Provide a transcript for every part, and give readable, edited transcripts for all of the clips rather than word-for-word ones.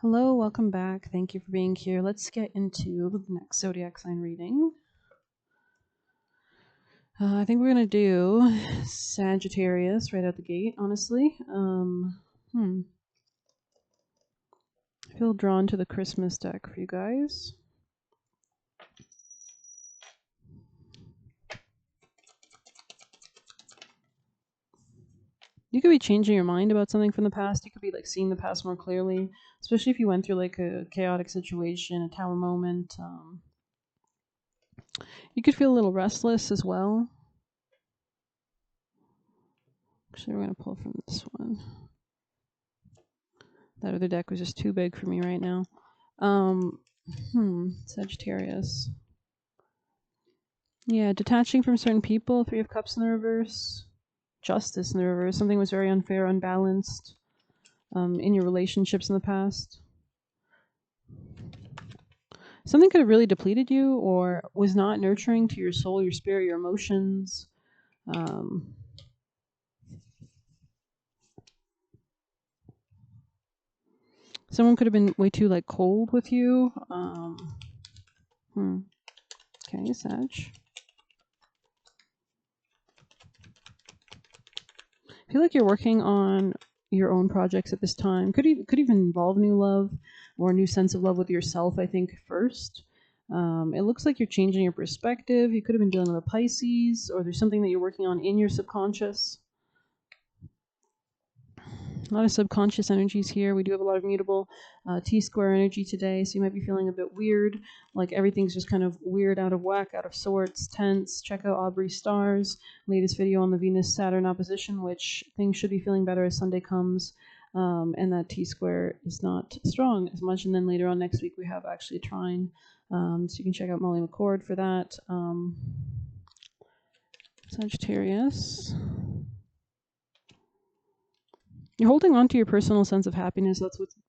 Hello, welcome back. Thank you for being here. Let's get into the next zodiac sign reading. I think we're going to do Sagittarius right out the gate, honestly. I feel drawn to the Christmas deck for you guys. You could be changing your mind about something from the past. You could be like seeing the past more clearly, especially if you went through like a chaotic situation, a tower moment. You could feel a little restless as well. Actually, we're going to pull from this one. That other deck was just too big for me right now. Sagittarius. Yeah, detaching from certain people, Three of Cups in the reverse. Justice in the reverse. Something was very unfair, unbalanced in your relationships in the past. Something could have really depleted you or was not nurturing to your soul, your spirit, your emotions. Someone could have been way too like cold with you. Okay, Sag. I feel like you're working on your own projects at this time. Could even involve new love or a new sense of love with yourself, I think, first. It looks like you're changing your perspective. You could have been dealing with a Pisces, or there's something that you're working on in your subconscious. A lot of subconscious energies here. We do have a lot of mutable T-square energy today, so you might be feeling a bit weird, like everything's just kind of weird, out of whack, out of sorts, tense. Check out Aubrey's stars, latest video on the Venus-Saturn opposition, which things should be feeling better as Sunday comes, and that T-square is not strong as much. And then later on next week, we have actually a trine, so you can check out Molly McCord for that. Sagittarius. You're holding on to your personal sense of happiness.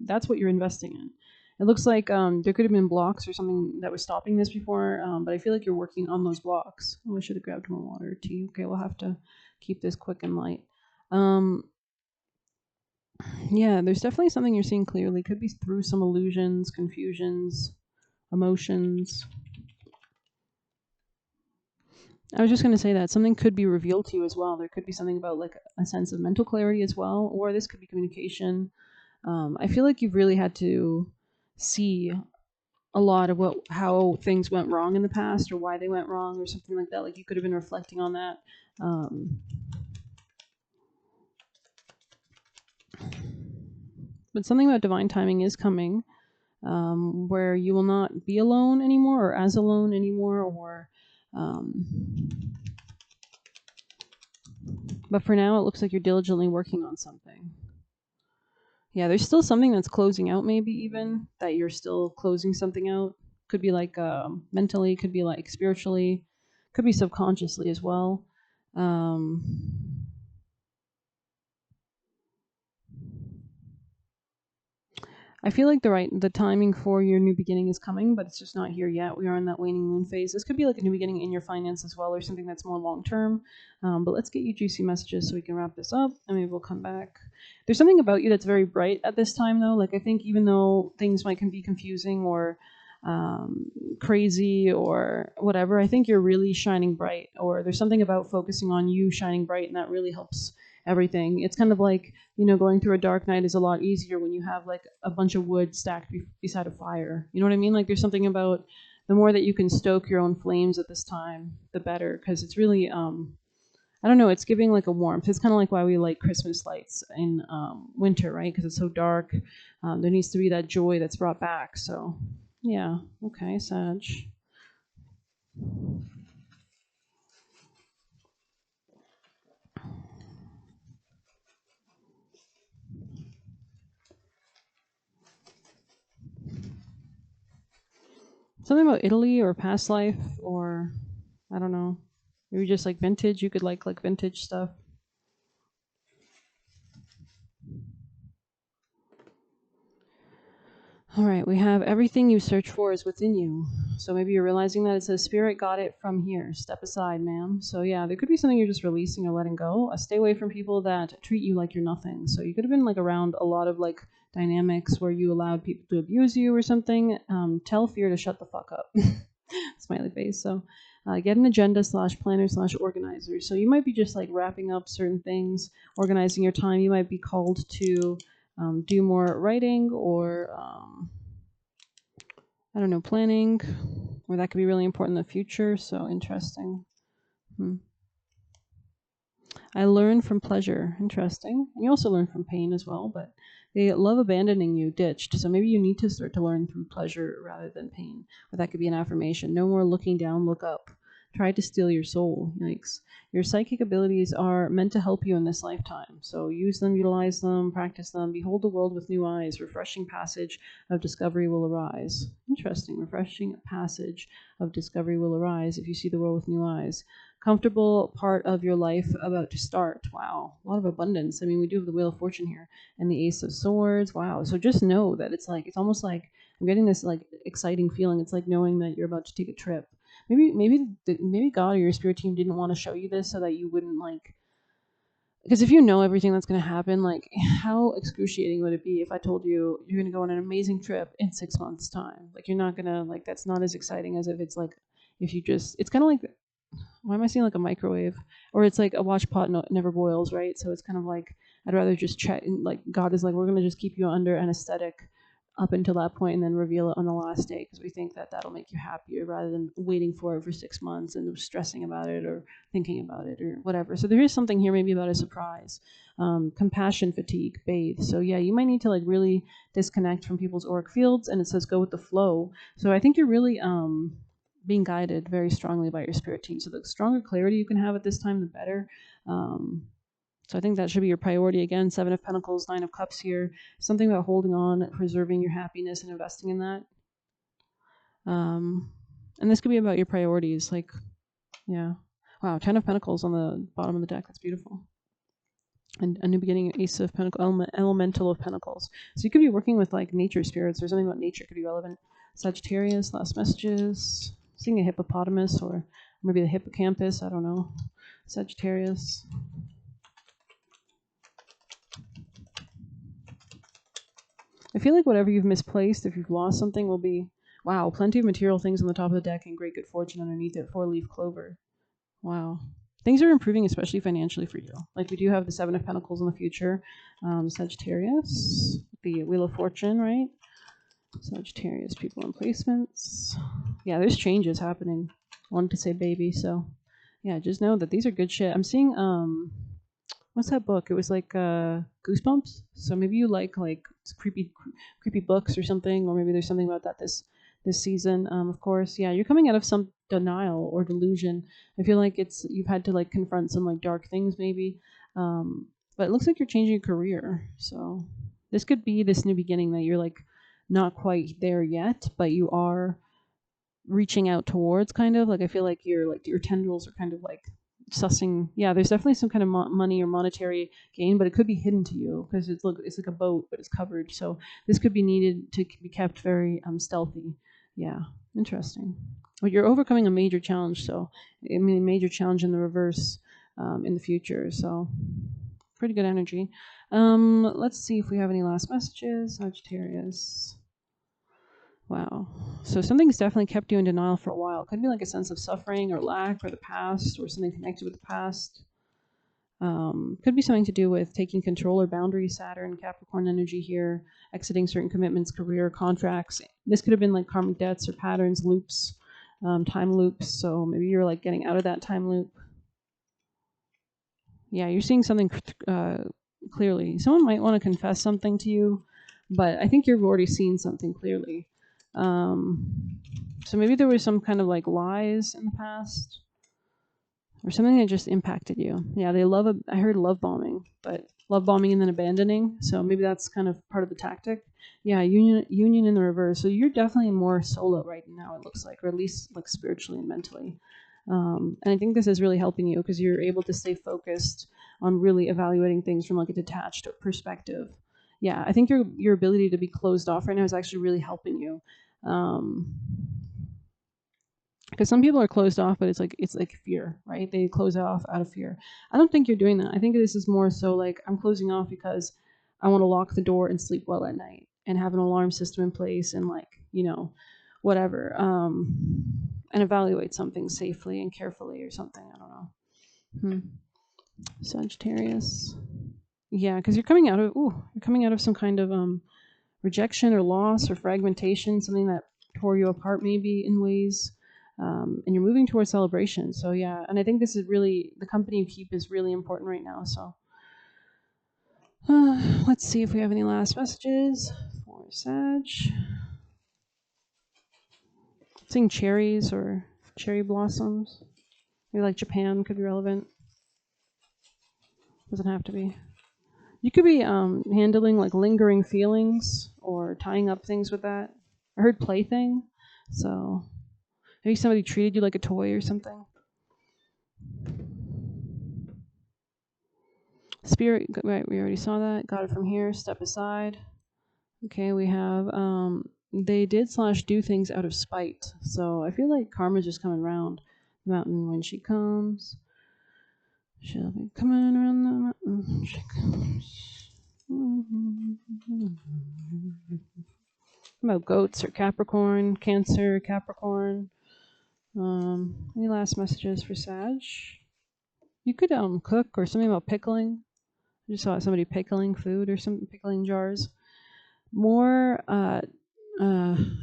That's what you're investing in. It looks like there could have been blocks or something that was stopping this before, but I feel like you're working on those blocks. Oh, I should have grabbed more water or tea. Okay, we'll have to keep this quick and light. Yeah, there's definitely something you're seeing clearly. Could be through some illusions, confusions, emotions. I was just going to say that something could be revealed to you as well. There could be something about like a sense of mental clarity as well, or this could be communication. I feel like you've really had to see a lot of how things went wrong in the past, or why they went wrong, or something like that. Like you could have been reflecting on that. But something about divine timing is coming, where you will not be alone anymore, or as alone anymore, or but for now, it looks like you're diligently working on something. Yeah, there's still something that's closing out, maybe even that you're still closing something out. Could be like mentally, could be like spiritually, could be subconsciously as well. I feel like the timing for your new beginning is coming, but it's just not here yet. We are in that waning moon phase. This could be like a new beginning in your finance as well, or something that's more long term. But let's get you juicy messages so we can wrap this up, and maybe we'll come back. There's something about you that's very bright at this time, though. Like I think even though things might be confusing or crazy or whatever, I think you're really shining bright. Or there's something about focusing on you shining bright, and that really helps everything. It's kind of like, going through a dark night is a lot easier when you have like a bunch of wood stacked beside a fire. You know what I mean? Like there's something about the more that you can stoke your own flames at this time, the better, because it's really I don't know, it's giving like a warmth. It's kind of like why we like Christmas lights in winter, right? Because it's so dark. There needs to be that joy that's brought back. So yeah, okay, Sag. Something about Italy or past life, or I don't know. Maybe just like vintage. You could like vintage stuff. All right, we have everything you search for is within you. So maybe you're realizing that it says spirit got it from here. Step aside, ma'am. So yeah, there could be something you're just releasing or letting go. Stay away from people that treat you like you're nothing. So you could have been like around a lot of like dynamics where you allowed people to abuse you or something, tell fear to shut the fuck up. Smiley face. So get an agenda / planner / organizer. So you might be just like wrapping up certain things, organizing your time. You might be called to do more writing or I don't know, planning, or that could be really important in the future. So interesting. I learn from pleasure. Interesting. And you also learn from pain as well, but they love abandoning you, ditched. So maybe you need to start to learn through pleasure rather than pain. Or that could be an affirmation. No more looking down, look up. Try to steal your soul. Yikes. Your psychic abilities are meant to help you in this lifetime. So use them, utilize them, practice them. Behold the world with new eyes. Refreshing passage of discovery will arise. Interesting. Refreshing passage of discovery will arise if you see the world with new eyes. Comfortable part of your life about to start. Wow, a lot of abundance. I mean, we do have the Wheel of Fortune here and the Ace of Swords. Wow. So just know that it's almost like I'm getting this like exciting feeling. It's like knowing that you're about to take a trip. Maybe God or your spirit team didn't want to show you this so that you wouldn't like. Because if you know everything that's going to happen, like how excruciating would it be if I told you you're going to go on an amazing trip in 6 months' time? Like you're not going to like that's not as exciting as if it's like if you just it's kind of like why am I seeing like a microwave? Or it's like a watch pot never boils, right? So it's kind of like I'd rather just check. Like God is like, we're gonna just keep you under anesthetic up until that point, and then reveal it on the last day because we think that that'll make you happier rather than waiting for it for 6 months and stressing about it or thinking about it or whatever. So there is something here maybe about a surprise. Compassion fatigue, bathe. So yeah, you might need to like really disconnect from people's auric fields, and it says go with the flow. So I think you're really being guided very strongly by your spirit team. So the stronger clarity you can have at this time, the better. So I think that should be your priority. Again, 7 of Pentacles, 9 of Cups here. Something about holding on, preserving your happiness, and investing in that. And this could be about your priorities. Like, yeah. Wow, 10 of Pentacles on the bottom of the deck. That's beautiful. And a new beginning, Ace of Pentacles, Elemental of Pentacles. So you could be working with like nature spirits or something about nature could be relevant. Sagittarius, last messages. Seeing a hippopotamus or maybe the hippocampus, I don't know. Sagittarius. I feel like whatever you've misplaced, if you've lost something, will be, wow, plenty of material things on the top of the deck and great good fortune underneath it. 4-leaf clover. Wow. Things are improving, especially financially for you. Like we do have the 7 of Pentacles in the future. Sagittarius, the Wheel of Fortune, right? Sagittarius, people in placements. Yeah, there's changes happening. I wanted to say baby, so yeah, just know that these are good shit. I'm seeing what's that book? It was like Goosebumps. So maybe you like creepy books or something, or maybe there's something about that this season. Of course, yeah, you're coming out of some denial or delusion. I feel like you've had to like confront some like dark things maybe. But it looks like you're changing your career. So this could be this new beginning that you're like not quite there yet, but you are reaching out towards kind of like I feel like your tendrils are kind of like sussing. Yeah, there's definitely some kind of money or monetary gain, but it could be hidden to you because it's like a boat, but it's covered. So this could be needed to be kept very stealthy. Yeah, interesting. But you're overcoming a major challenge. So I mean, a major challenge in the reverse in the future. So pretty good energy. Let's see if we have any last messages. Sagittarius. Wow. So something's definitely kept you in denial for a while. Could be like a sense of suffering or lack or the past or something connected with the past. Could be something to do with taking control or boundaries, Saturn, Capricorn energy here, exiting certain commitments, career, contracts. This could have been like karmic debts or patterns, loops, time loops. So maybe you're like getting out of that time loop. Yeah, you're seeing something clearly. Someone might want to confess something to you, but I think you've already seen something clearly. So maybe there was some kind of like lies in the past or something that just impacted you. Yeah, I heard love bombing, but love bombing and then abandoning. So maybe that's kind of part of the tactic. Yeah, union in the reverse. So you're definitely more solo right now, it looks like, or at least like spiritually and mentally. And I think this is really helping you because you're able to stay focused on really evaluating things from like a detached perspective. Yeah, I think your ability to be closed off right now is actually really helping you. Because some people are closed off, but it's like fear, right? They close off out of fear. I don't think you're doing that. I think this is more so like I'm closing off because I want to lock the door and sleep well at night and have an alarm system in place and like, whatever. And evaluate something safely and carefully or something. I don't know. Sagittarius. Yeah, because you're coming out of some kind of rejection or loss or fragmentation, something that tore you apart maybe in ways. And you're moving towards celebration. So yeah, and I think this is really, the company you keep is really important right now. So let's see if we have any last messages for Sag. Seeing cherries or cherry blossoms. Maybe like Japan could be relevant. Doesn't have to be. You could be handling like lingering feelings or tying up things with that. I heard plaything, so maybe somebody treated you like a toy or something. Spirit, right, we already saw that. Got it from here, step aside. Okay, we have, they did / do things out of spite. So I feel like karma's just coming around the mountain when she comes. She'll be coming around the mountain. She comes. About goats or Capricorn, Cancer, Capricorn. Any last messages for Sag? You could cook or something about pickling. I just saw somebody pickling food or some pickling jars. More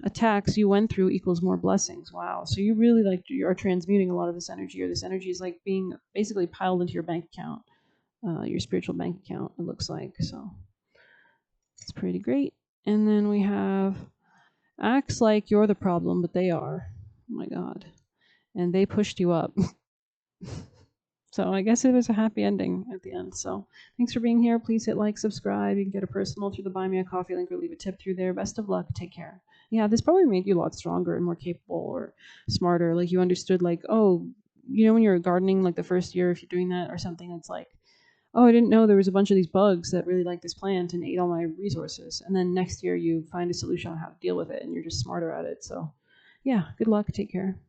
attacks you went through equals more blessings. Wow. So you really like you are transmuting a lot of this energy, or this energy is like being basically piled into your bank account, your spiritual bank account, it looks like. So it's pretty great. And then we have acts like you're the problem, but they are. Oh my God. And they pushed you up. So I guess it was a happy ending at the end. So thanks for being here. Please hit like, subscribe. You can get a personal through the Buy Me a Coffee link or leave a tip through there. Best of luck. Take care. Yeah, this probably made you a lot stronger and more capable or smarter. Like you understood like, oh, when you're gardening like the first year, if you're doing that or something, it's like, oh, I didn't know there was a bunch of these bugs that really like this plant and ate all my resources. And then next year you find a solution on how to deal with it and you're just smarter at it. So yeah, good luck. Take care.